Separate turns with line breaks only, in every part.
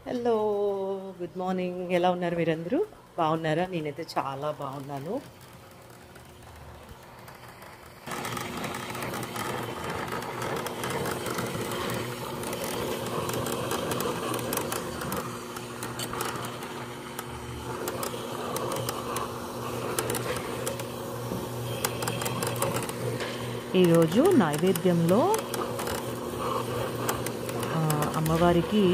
Hello, good morning. ఎలా ఉన్నారు మీరందరూ? బాగున్నారా? నేనైతే చాలా బాగున్నాను. ఈరోజు నైవేద్యంలో అమ్మవారికి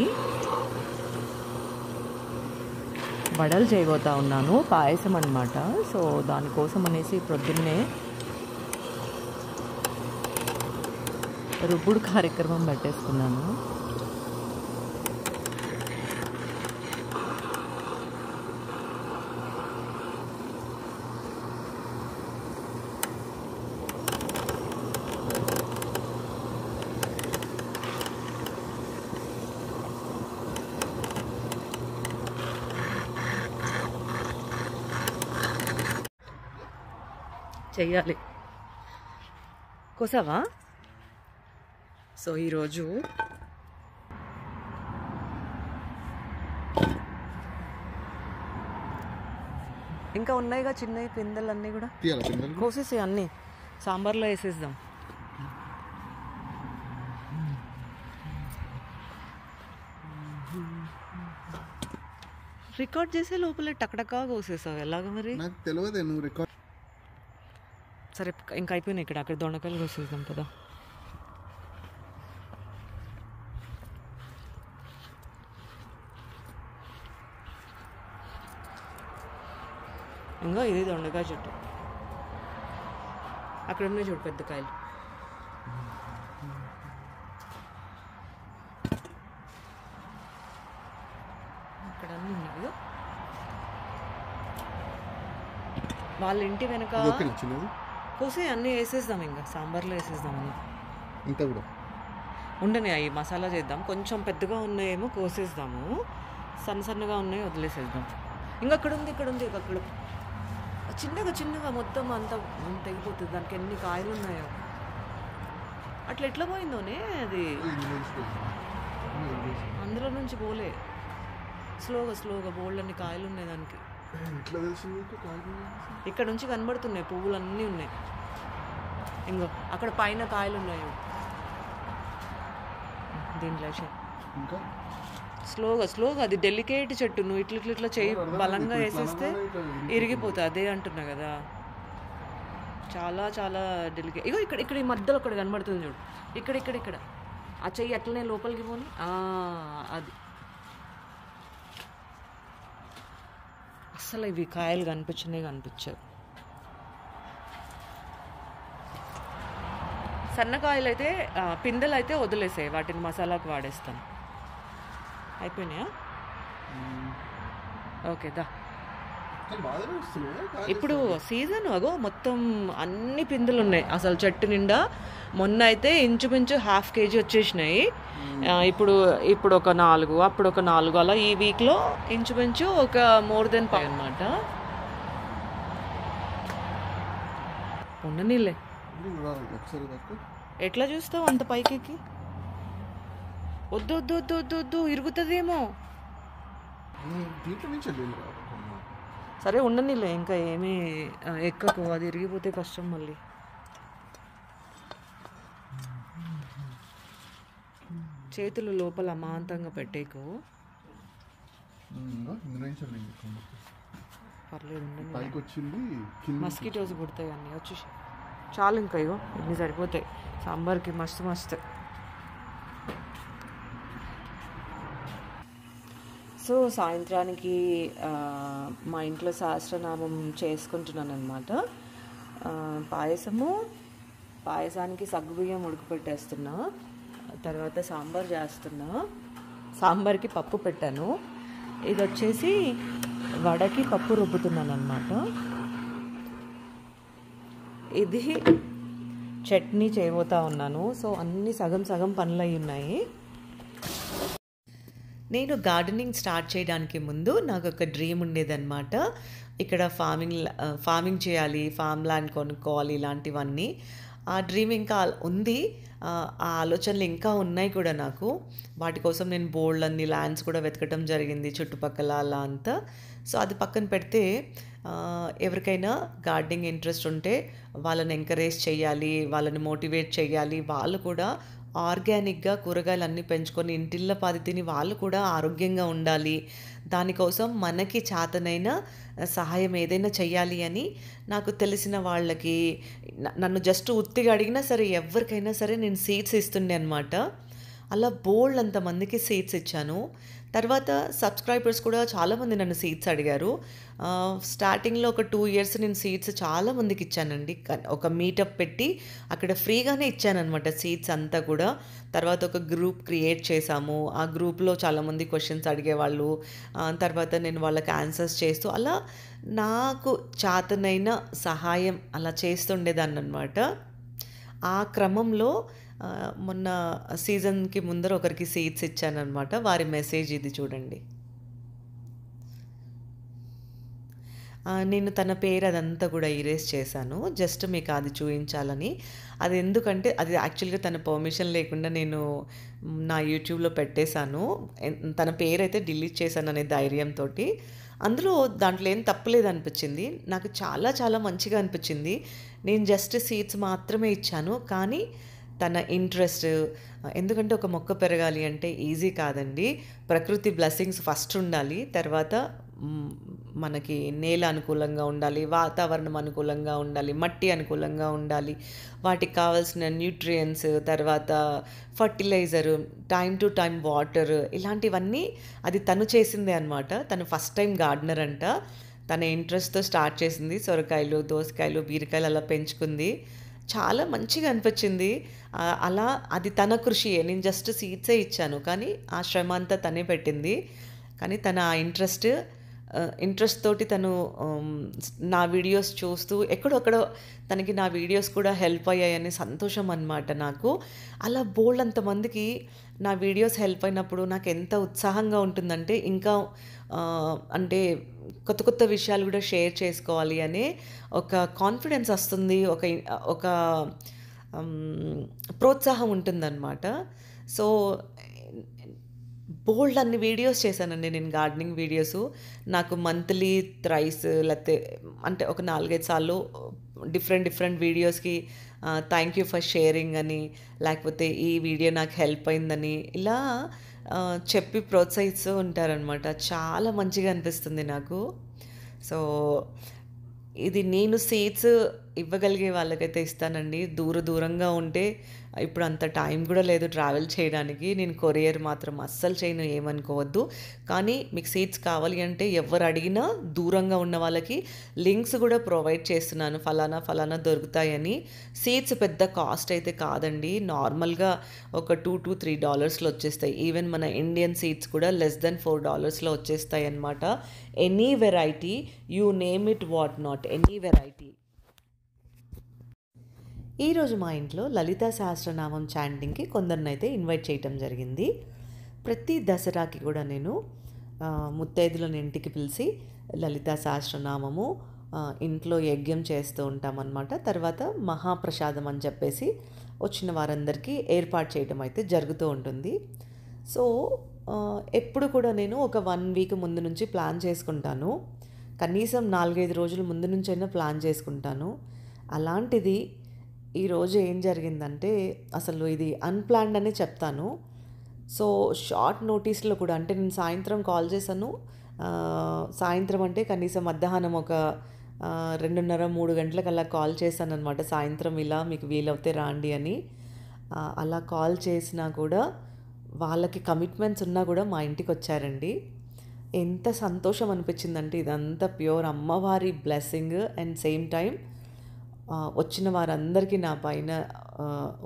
వడలు చేయబోతా ఉన్నాను, పాయసం అన్నమాట. సో దానికోసం అనేసి ప్రొద్దున్నే రుబ్బుడు కార్యక్రమం పెట్టేసుకున్నాను. చెయ్యాలి. కోసావా? సో ఈరోజు ఇంకా ఉన్నాయిగా చిన్నవి పిందెలన్నీ కూడా కోసేసి అన్నీ సాంబార్లో వేసేద్దాం. రికార్డ్ చేసే లోపలే టక్టకా కోసేసావు, ఎలాగ మరి?
నాకు తెలియదు నువ్వు రికార్డ్.
సరే, ఇంకా అయిపోయినాయి. అక్కడ దొండకాయలు కోసేద్దాం కదా. ఇంకా ఇది దొండకాయ చెట్టు, అక్కడ ఉన్నాయి చూడు పెద్ద కాయలు. అక్కడ అన్నీ ఉన్నాయి. వాళ్ళ ఇంటి వెనక కోసి అన్నీ వేసేద్దాం, ఇంకా సాంబార్లో వేసేద్దామని.
ఇంకా కూడా
ఉండని అవి మసాలా చేద్దాం. కొంచెం పెద్దగా ఉన్నాయేమో కోసేద్దాము, సన్నగా ఉన్నాయి వదిలేసేద్దాం. ఇంకా అక్కడ ఉంది, ఇక్కడ చిన్నగా మొత్తం అంతా తెగిపోతుంది. దానికి ఎన్ని కాయలు ఉన్నాయో. అట్లా ఎట్లా పోయిందోనే అది, అందులో నుంచి పోలే. స్లోగా బోల్డ్ అన్ని కాయలు ఉన్నాయి దానికి. ఇక్కడ నుంచి కనబడుతున్నాయి, పువ్వులు అన్నీ ఉన్నాయి. ఇంకో అక్కడ పైన కాయలు ఉన్నాయి దీంట్లో.
ఇంకా
స్లోగా అది డెలికేట్ చెట్టు. నువ్వు ఇట్లా చేయి బలంగా వేసేస్తే ఇరిగిపోతుంది. అదే అంటున్నా కదా, చాలా డెలికేట్. ఇగో ఇక్కడ ఈ మధ్యలో ఒకటి కనబడుతుంది చూడు, ఇక్కడ ఆ చెయ్యి అట్లనే లోపలికి పోని. అది అసలు ఇవి కాయలు కనిపించావు. సన్నకాయలు అయితే పిందెలు అయితే వదిలేసాయి, వాటిని మసాలాకు వాడేస్తాను. అయిపోయినాయా? ఓకే దా. ఇప్పుడు సీజన్ అగో మొత్తం అన్ని పిందెలు ఉన్నాయి అసలు చెట్టు నిండా. మొన్న అయితే ఇంచుమించు 1/2 kg వచ్చేసినాయి. ఇప్పుడు ఒక 4, అప్పుడు ఒక 4, అలా ఈ వీక్లో ఇంచుమించు ఒక మోర్ దెన్ 5 అనమాట. ఉండనీలే, ఎట్లా చూస్తావు అంత పైకి? వద్దు, ఇరుగుతుందేమో. సరే ఉండనీలే, ఇంకా ఏమీ ఎక్కకు, అది ఇరిగిపోతే కష్టం మళ్ళీ. చేతులు లోపల అమాంతంగా పెట్టేకు. పర్లేదు, మస్కిటోస్ పుడతాయి అన్నీ వచ్చేసి. చాలు, ఇంకా ఇగో ఇన్ని సరిపోతాయి సాంబార్కి. మస్తు. సో సాయంత్రానికి మా ఇంట్లో సహస్రనామం చేసుకుంటున్నాను అనమాట. పాయసానికి సగ్గుబియ్యం ఉడకపెట్టేస్తున్నా, తర్వాత సాంబార్ చేస్తున్నా. సాంబార్కి పప్పు పెట్టాను. ఇది వచ్చేసి వడకి పప్పు రుబ్బుతున్నాను అనమాట. ఇది చట్నీ చేయబోతా ఉన్నాను. సో అన్నీ సగం పనులు అయి ఉన్నాయి. నేను గార్డెనింగ్ స్టార్ట్ చేయడానికి ముందు నాకు ఒక డ్రీమ్ ఉండేదన్నమాట. ఇక్కడ ఫార్మింగ్ చేయాలి, ఫామ్ ల్యాండ్ కొనుక్కోవాలి, ఇలాంటివన్నీ. ఆ డ్రీమ్ ఇంకా ఉంది. ఆ ఆలోచనలు ఇంకా ఉన్నాయి కూడా నాకు. వాటి కోసం నేను బోలెడన్ని ల్యాండ్స్ కూడా వెతకటం జరిగింది చుట్టుపక్కల అలా అంతా. సో, అది పక్కన పెడితే ఎవరికైనా గార్డెనింగ్ ఇంట్రెస్ట్ ఉంటే వాళ్ళని ఎంకరేజ్ చేయాలి, వాళ్ళని మోటివేట్ చేయాలి. వాళ్ళు కూడా ఆర్గానిక్‌గా కూరగాయలన్నీ పెంచుకొని ఇంటిల్లపాది తిని వాళ్ళు కూడా ఆరోగ్యంగా ఉండాలి. దానికోసం మనకి చేతనైన సహాయం ఏదైనా చెయ్యాలి అని నాకు తెలిసిన వాళ్ళకి నన్ను జస్ట్ ఉత్తిగా అడిగినా సరే ఎవ్వరికైనా సరే నేను సీడ్స్ ఇస్తుండే అనమాట. అలా బోలెడంత మందికి సీడ్స్ ఇచ్చాను. తర్వాత సబ్స్క్రైబర్స్ కూడా చాలామంది నన్ను సీడ్స్ అడిగారు. స్టార్టింగ్‌లో ఒక 2 ఇయర్స్ నేను సీడ్స్ చాలా మందికి ఇచ్చానండి. ఒక మీటప్ పెట్టి అక్కడ ఫ్రీగానే ఇచ్చాననమాట సీడ్స్ అంతా కూడా. తర్వాత ఒక గ్రూప్ క్రియేట్ చేశాము. ఆ గ్రూప్‌లో చాలామంది క్వెషన్స్ అడిగేవాళ్ళు. తర్వాత నేను వాళ్ళకి ఆన్సర్స్ చేస్తూ అలా నాకు చేతనైన సహాయం అలా చేస్తుండేదాన్ననమాట. ఆ క్రమంలో మొన్న సీజన్‌కి ముందర ఒకరికి సీడ్స్ ఇచ్చాననమాట. వారి మెసేజ్ ఇది చూడండి. నేను తన పేరు అదంతా కూడా ఎరేజ్ చేశాను. జస్ట్ మీకు అది చూయించాలని. అది ఎందుకంటే అది యాక్చువల్‌గా తన పర్మిషన్ లేకుండా నేను నా యూట్యూబ్‌లో పెట్టేశాను. తన పేరైతే డిలీట్ చేశాననే ధైర్యంతోటి. అందులో దాంట్లో ఏం తప్పులేదనిపించింది. నాకు చాలా చాలా మంచిగా అనిపించింది. నేను జస్ట్ సీడ్స్ మాత్రమే ఇచ్చాను. కానీ తన ఇంట్రెస్ట్ ఎందుకంటే ఒక మొక్క పెరగాలి అంటే ఈజీ కాదండి. ప్రకృతి బ్లెస్సింగ్స్ ఫస్ట్ ఉండాలి. తర్వాత మనకి నేల అనుకూలంగా ఉండాలి, వాతావరణం అనుకూలంగా ఉండాలి, మట్టి అనుకూలంగా ఉండాలి, వాటికి కావాల్సిన న్యూట్రియంట్స్, తర్వాత fertiliser, time to time water, ఇలాంటివన్నీ అది తను చేసిందే అనమాట. తను ఫస్ట్ టైం గార్డెనర్ అంట. తన ఇంట్రెస్ట్‌తో స్టార్ట్ చేసింది. సొరకాయలు, దోసకాయలు, బీరకాయలు అలా పెంచుకుంది. చాలా మంచిగా అనిపించింది. అలా అది తన కృషియే. నేను జస్ట్ సీడ్సే ఇచ్చాను. కానీ ఆ శ్రమ అంతా తనే పెట్టింది. కానీ తన ఆ ఇంట్రెస్ట్ తోటి తను నా వీడియోస్ చూస్తూ ఎక్కడొక్కడో తనకి నా వీడియోస్ కూడా హెల్ప్ అయ్యాయని సంతోషం అనమాట నాకు. అలా బోలెడంత మందికి నా వీడియోస్ హెల్ప్ అయినప్పుడు నాకు ఎంత ఉత్సాహంగా ఉంటుందంటే ఇంకా అంటే కొత్త కొత్త విషయాలు కూడా షేర్ చేసుకోవాలి అనే ఒక కాన్ఫిడెన్స్ వస్తుంది. ఒక ప్రోత్సాహం ఉంటుందన్నమాట. సో, బోలెడన్ని వీడియోస్ చేశానండి నేను గార్డెనింగ్ వీడియోసు. నాకు మంత్లీ థ్రైస్ లేతే అంటే ఒక 4, 5 సార్లు డిఫరెంట్ వీడియోస్‌కి థ్యాంక్ యూ ఫర్ షేరింగ్ అని, లేకపోతే ఈ వీడియో నాకు హెల్ప్ అయిందని ఇలా చెప్పి ప్రోత్సహిస్తూ ఉంటారనమాట. చాలా మంచిగా అనిపిస్తుంది నాకు. సో, ఇది నేను సీడ్స్ ఇవ్వగలిగే వాళ్ళకైతే ఇస్తానండి. దూరంగా ఉంటే ఇప్పుడు అంత టైం కూడా లేదు ట్రావెల్ చేయడానికి. నేను కొరియర్ మాత్రం అస్సలు చేయను, ఏమనుకోవద్దు. కానీ మీకు సీడ్స్ కావాలి అంటే ఎవరు అడిగినా దూరంగా ఉన్న వాళ్ళకి లింక్స్ కూడా ప్రొవైడ్ చేస్తున్నాను. ఫలానా దొరుకుతాయని. సీడ్స్ పెద్ద కాస్ట్ అయితే కాదండి. నార్మల్‌గా ఒక $2 to $3లో వచ్చేస్తాయి. ఈవెన్ మన ఇండియన్ సీడ్స్ కూడా లెస్ దెన్ $4లో వచ్చేస్తాయి అన్నమాట. Any variety, you name it what not, any variety. ఈరోజు మా ఇంట్లో లలితా సహస్రనామం చాంటింగ్కి కొందరినైతే ఇన్వైట్ చేయటం జరిగింది. ప్రతి దసరాకి కూడా నేను ముత్తైదులను ఇంటికి పిలిచి లలితా సహస్రనామము ఇంట్లో యజ్ఞం చేస్తూ ఉంటామన్నమాట. తర్వాత మహాప్రసాదం అని చెప్పేసి వచ్చిన వారందరికీ ఏర్పాటు చేయడం అయితే జరుగుతూ ఉంటుంది. సో, ఎప్పుడు కూడా నేను ఒక 1 వీక్ ముందు నుంచి ప్లాన్ చేసుకుంటాను. కనీసం 4-5 రోజుల ముందు నుంచైనా ప్లాన్ చేసుకుంటాను. అలాంటిది ఈరోజు ఏం జరిగిందంటే అసలు ఇది అన్‌ప్లాన్డ్ అనే చెప్తాను. సో, షార్ట్ నోటీస్‌లో కూడా అంటే నేను సాయంత్రం కాల్ చేశాను. సాయంత్రం అంటే కనీసం మధ్యాహ్నం ఒక 2:30-3 గంటలకల్లా కాల్ చేశాననమాట. సాయంత్రం ఇలా మీకు వీలవుతే రాండి అని. అలా కాల్ చేసినా కూడా వాళ్ళకి కమిట్మెంట్స్ ఉన్నా కూడా మా ఇంటికి వచ్చారండి. ఎంత సంతోషం అనిపించిందంటే ఇదంతా ప్యూర్ అమ్మవారి బ్లెస్సింగ్ అండ్ సేమ్ టైం వచ్చిన వారందరికీ నా పైన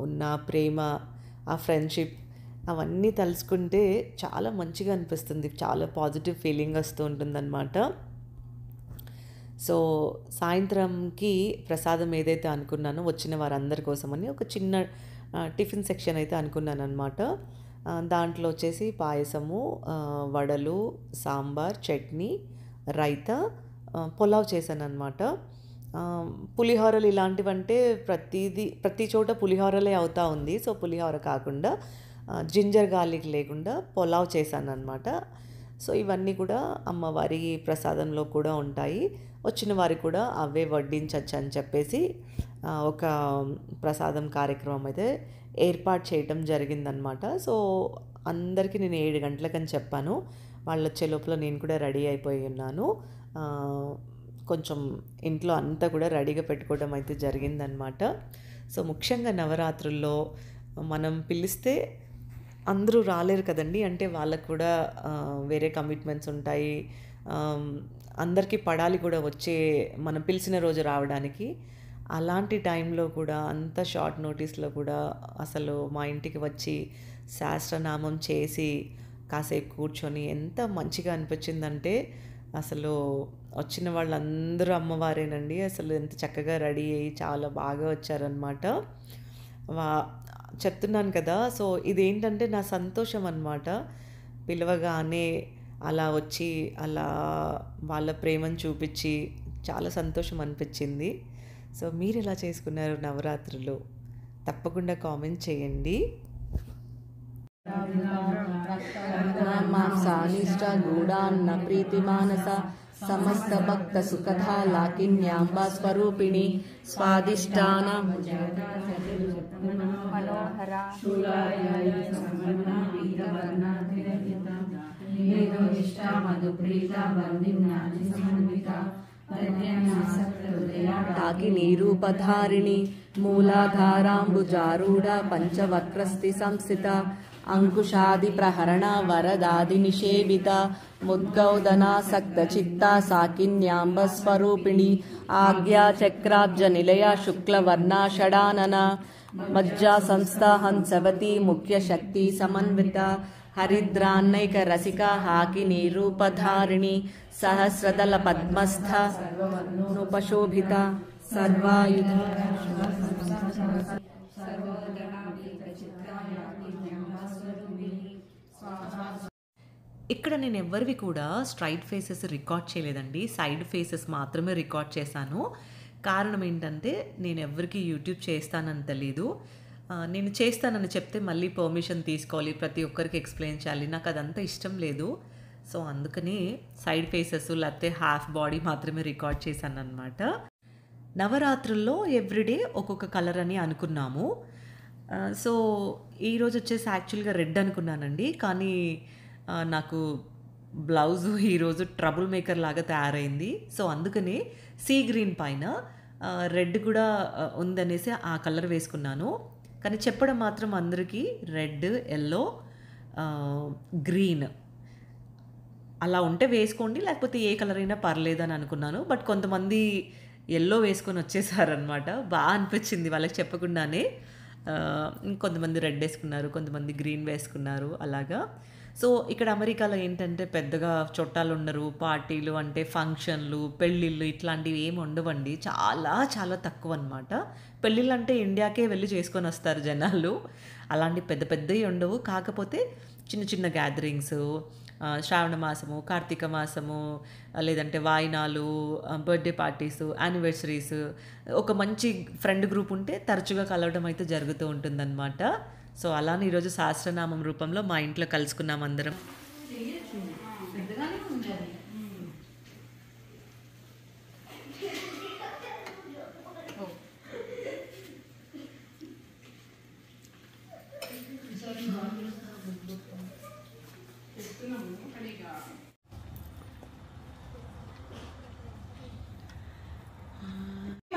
ఉన్న ప్రేమ, ఆ ఫ్రెండ్షిప్ అవన్నీ తలుచుకుంటే చాలా మంచిగా అనిపిస్తుంది. చాలా పాజిటివ్ ఫీలింగ్ వస్తూ ఉంటుందన్నమాట. సో, సాయంత్రంకి ప్రసాదం ఏదైతే అనుకున్నానో వచ్చిన వారందరి కోసమని ఒక చిన్న టిఫిన్ సెక్షన్ అయితే అనుకున్నానన్నమాట. దాంట్లో వచ్చేసి పాయసము, వడలు, సాంబార్, చట్నీ, రైతా, పులావ్ చేశానన్నమాట. పులిహోరలు ఇలాంటివంటే ప్రతి చోట పులిహోరలే అవుతా ఉంది. సో పులిహోర కాకుండా జింజర్ గార్లిక్ లేకుండా పులావ్ చేశాను అనమాట. సో ఇవన్నీ కూడా అమ్మవారి ప్రసాదంలో కూడా ఉంటాయి. వచ్చిన వారికి కూడా అవే వడ్డించవచ్చు అని చెప్పేసి ఒక ప్రసాదం కార్యక్రమం అయితే ఏర్పాటు చేయటం జరిగిందనమాట. సో అందరికీ నేను 7 గంటలకని చెప్పాను. వాళ్ళు వచ్చే లోపల నేను కూడా రెడీ అయిపోయి ఉన్నాను. కొంచెం ఇంట్లో అంతా కూడా రెడీగా పెట్టుకోవడం అయితే జరిగిందనమాట. సో ముఖ్యంగా నవరాత్రుల్లో మనం పిలిస్తే అందరూ రాలేరు కదండి. అంటే వాళ్ళకు కూడా వేరే కమిట్మెంట్స్ ఉంటాయి. అందరికీ పడాలి కూడా మనం పిలిచిన రోజు రావడానికి. అలాంటి టైంలో కూడా అంత షార్ట్ నోటీస్లో కూడా అసలు మా ఇంటికి వచ్చి సహస్రనామం చేసి కాసేపు కూర్చొని ఎంత మంచిగా అనిపించిందంటే, అసలు వచ్చిన వాళ్ళందరూ అమ్మవారేనండి. అసలు ఎంత చక్కగా రెడీ అయ్యి చాలా బాగా వచ్చారనమాట. చెప్తున్నాను కదా. సో ఇదేంటంటే నా సంతోషం అనమాట. పిలవగానే అలా వచ్చి అలా వాళ్ళ ప్రేమను చూపించి చాలా సంతోషం అనిపించింది. సో మీరు ఎలా చేసుకున్నారు నవరాత్రులు? తప్పకుండా కామెంట్ చేయండి.
మాంసానిష్ట గూఢాన్న ప్రీతి మానస సమస్త భక్త సుఖదా లాకిన్యాంబ స్వరూపిణి స్వాదిష్టాన మనోహర తాకినీ రూపధారిణి మూలాధారాంబుజారూఢ పంచవక్రస్తి సంస్థిత అంకుశాది ప్రహరణ వరదాది నిషేవిత ముద్గౌదనాసక్త చిత్త సాకిన్యాంబ స్వరూపిణి ఆజ్ఞా చక్రాబ్జ నిలయ శుక్లవర్ణ షడానన మజ్జా సంస్థా హంసవతి ముఖ్య శక్తి సమన్విత హరిద్రాన్నైక రసిక హాకినీ రూపధారిణి సహస్రదళ పద్మస్థ నృపశోభిత సర్వాయుధ
ఇక్కడ నేను ఎవరివి కూడా స్ట్రైట్ ఫేసెస్ రికార్డ్ చేయలేదండి. సైడ్ ఫేసెస్ మాత్రమే రికార్డ్ చేశాను. కారణం ఏంటంటే నేను ఎవరికి యూట్యూబ్ చేస్తానని తెలీదు. నేను చేస్తానని చెప్తే మళ్ళీ పర్మిషన్ తీసుకోవాలి, ప్రతి ఒక్కరికి ఎక్స్ప్లెయిన్ చేయాలి. నాకు అదంతా ఇష్టం లేదు. సో అందుకని సైడ్ ఫేసెస్ లేకపోతే హాఫ్ బాడీ మాత్రమే రికార్డ్ చేశాను అనమాట. నవరాత్రుల్లో ఎవ్రీడే ఒక్కొక్క కలర్ అని అనుకున్నాము. సో ఈరోజు వచ్చేసి యాక్చువల్గా రెడ్ అనుకున్నానండి. కానీ నాకు బ్లౌజు ఈరోజు ట్రబుల్ మేకర్ లాగా తయారైంది. సో అందుకని సీ గ్రీన్ పైన రెడ్ కూడా ఉందనేసి ఆ కలర్ వేసుకున్నాను. కానీ చెప్పడం మాత్రం అందరికీ రెడ్, ఎల్లో, గ్రీన్ అలా ఉంటే వేసుకోండి, లేకపోతే ఏ కలర్ అయినా పర్లేదని అనుకున్నాను. బట్ కొంతమంది ఎల్లో వేసుకొని వచ్చేసారనమాట. బాగా అనిపించింది వాళ్ళకి చెప్పకుండానే. కొంతమంది రెడ్ వేసుకున్నారు, కొంతమంది గ్రీన్ వేసుకున్నారు అలాగా. సో ఇక్కడ అమెరికాలో ఏంటంటే పెద్దగా చుట్టాలు ఉండరు. పార్టీలు అంటే ఫంక్షన్లు, పెళ్ళిళ్ళు ఇట్లాంటివి ఏమి ఉండవండి. చాలా చాలా తక్కువ అనమాట. పెళ్ళిళ్ళు అంటే ఇండియాకే వెళ్ళి చేసుకొని వస్తారు జనాలు. అలాంటి పెద్ద పెద్దవి ఉండవు. కాకపోతే చిన్న చిన్న గ్యాదరింగ్స్, శ్రావణ మాసము, కార్తీక మాసము, లేదంటే వాయినాలు, బర్త్డే పార్టీస్, యానివర్సరీస్, ఒక మంచి ఫ్రెండ్ గ్రూప్ ఉంటే తరచుగా కలవడం అయితే జరుగుతూ ఉంటుందన్నమాట. సో అలానే ఈరోజు సహస్రనామం రూపంలో మా ఇంట్లో కలుసుకున్నాం అందరం.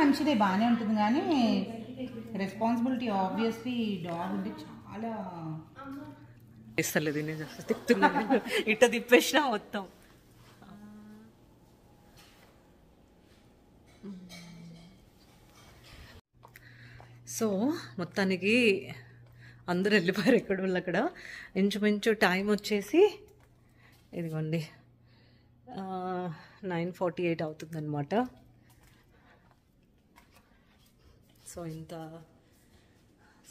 మంచిదే, బాగానే ఉంటుంది. కానీ రెస్పాన్సిబిలిటీ ఆబ్వియస్లీ డాగ్ ఉంటే చాలా
ఇస్తలేదు. నేను తిప్పుతున్నాను, ఇట్ట తిప్పేసినా మొత్తం. సో మొత్తానికి అందరూ వెళ్ళిపోయారు ఎక్కడ వాళ్ళు అక్కడ. ఇంచుమించు టైం వచ్చేసి ఇదిగోండి 9:48 అవుతుందన్నమాట. సో ఇంత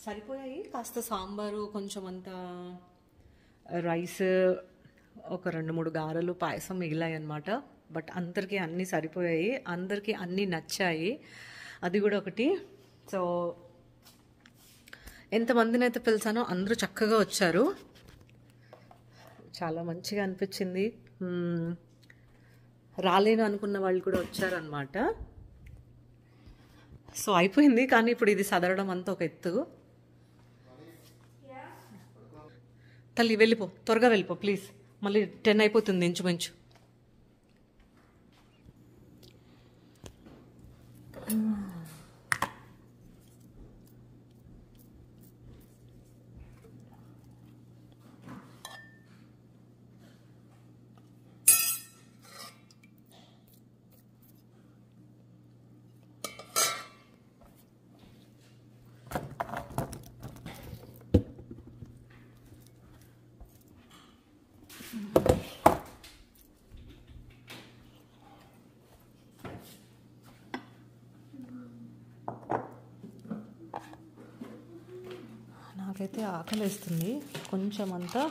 సరిపోయాయి. కాస్త సాంబారు, కొంచెం అంత రైస్, ఒక 2-3 గారెలు, పాయసం మిగిలాయి అన్నమాట. బట్ అందరికీ అన్నీ సరిపోయాయి, అందరికీ అన్నీ నచ్చాయి. అది కూడా ఒకటి. సో ఎంతమందిని అయితే పిలిచానో అందరూ చక్కగా వచ్చారు. చాలా మంచిగా అనిపించింది. రాలేను అనుకున్న వాళ్ళు కూడా వచ్చారనమాట. సో అయిపోయింది, కానీ ఇప్పుడు ఇది సదరడం అంతా ఒక ఎత్తు. తల్లి వెళ్ళిపో, త్వరగా వెళ్ళిపో ప్లీజ్, మళ్ళీ 10 అయిపోతుంది ఇంచుమించు. నాకైతే ఆకలి వేస్తుంది కొంచెం అంతా.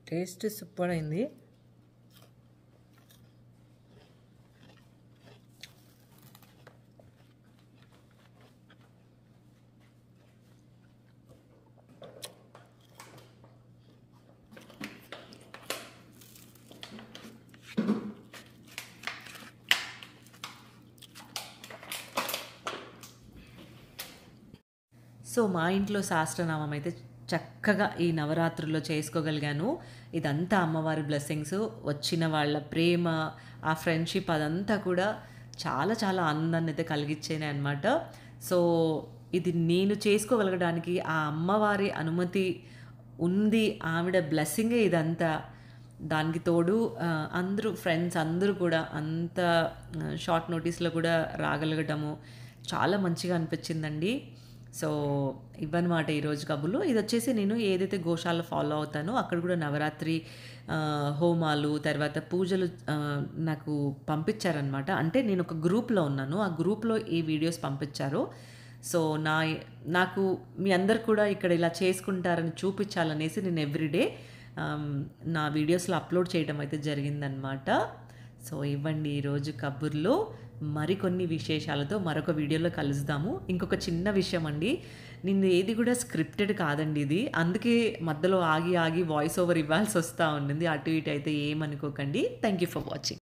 టేస్ట్ సూపర్ అయింది. సో మా ఇంట్లో సహస్రనామం అయితే చక్కగా ఈ నవరాత్రుల్లో చేసుకోగలిగాను. ఇదంతా అమ్మవారి బ్లెస్సింగ్స్, వచ్చిన వాళ్ళ ప్రేమ, ఆ ఫ్రెండ్షిప్ అదంతా కూడా చాలా చాలా ఆనందాన్ని అయితే కలిగించేనే అనమాట. సో ఇది నేను చేసుకోగలగడానికి ఆ అమ్మవారి అనుమతి ఉంది, ఆవిడ బ్లెస్సింగే ఇదంతా. దానికి తోడు అందరూ ఫ్రెండ్స్ అందరూ కూడా అంత షార్ట్ నోటీస్లో కూడా రాగలగటము చాలా మంచిగా అనిపించిందండి. సో ఇవన్నమాట ఈరోజు కబుర్లు. ఇది వచ్చేసి నేను ఏదైతే గోశాల ఫాలో అవుతానో అక్కడ కూడా నవరాత్రి హోమాలు తర్వాత పూజలు నాకు పంపించారనమాట. అంటే నేను ఒక గ్రూప్లో ఉన్నాను, ఆ గ్రూప్లో ఈ వీడియోస్ పంపించారు. సో నాకు మీ అందరు కూడా ఇక్కడ ఇలా చేసుకుంటారని చూపించాలనేసి నేను ఎవ్రీడే నా వీడియోస్లో అప్లోడ్ చేయడం అయితే జరిగిందనమాట. సో ఇవ్వండి ఈరోజు కబుర్లో. మరికొన్ని విశేషాలతో మరొక వీడియోలో కలుద్దాము. ఇంకొక చిన్న విషయం అండి, నిన్ను ఏది కూడా స్క్రిప్టెడ్ కాదండి ఇది, అందుకే మధ్యలో ఆగి ఆగి వాయిస్ ఓవర్ ఇవ్వాల్సి వస్తూ ఉండింది. అటు ఇటు అయితే ఏమనుకోకండి. Thank you for watching.